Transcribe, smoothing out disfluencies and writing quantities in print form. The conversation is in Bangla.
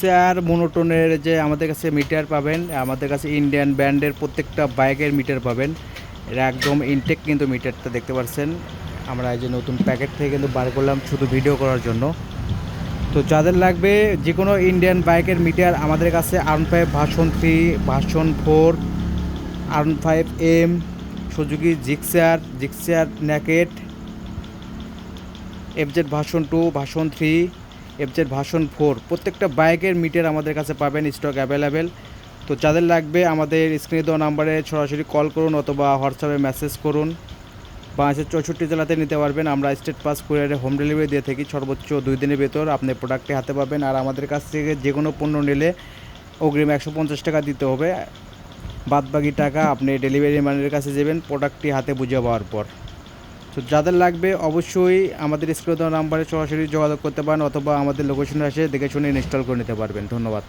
জিক্সার মোনোটোনের যে আমাদের কাছে মিটার পাবেন, আমাদের কাছে ইন্ডিয়ান ব্র্যান্ডের প্রত্যেকটা বাইকের মিটার পাবেন। এটা একদম ইনটেক কিন্তু মিটারটা দেখতে পাচ্ছেন। আমরা এই যে নতুন প্যাকেট থেকে কিন্তু বার করলাম শুধু ভিডিও করার জন্য। তো যাদের লাগবে যে কোনো ইন্ডিয়ান বাইকের মিটার আমাদের কাছে R15 version 3, version 4, R15M, Suzuki Gixxer naked, FZ version 2, version 3, FZ version 4 প্রত্যেকটা বাইকের মিটার আমাদের কাছে পাবেন, স্টক অ্যাভেলেবেল। তো যাদের লাগবে আমাদের স্ক্রিনে দেওয়া নাম্বারে সরাসরি কল করুন অথবা হোয়াটসঅ্যাপে মেসেজ করুন। বাংলাদেশের 64 জেলাতে নিতে পারবেন। আমরা স্টেট পাস কুরিয়ারে হোম ডেলিভারি দিয়ে থাকি। সর্বোচ্চ 2 দিনের ভেতর আপনি প্রোডাক্টটি হাতে পাবেন। আর আমাদের কাছ থেকে যে কোনো পণ্য নিলে অগ্রিম 150 টাকা দিতে হবে। বাদবাকি টাকা আপনি ডেলিভারি ম্যানের কাছে যাবেন প্রোডাক্টটি হাতে বুঝে পাওয়ার পর। তো যাদের লাগবে অবশ্যই আমাদের স্ক্রিনে দেওয়া নাম্বারে সরাসরি যোগাযোগ করতে পারেন অথবা আমাদের লোকেশনে এসে দেখে শুনে ইনস্টল করে নিতে পারবেন। ধন্যবাদ।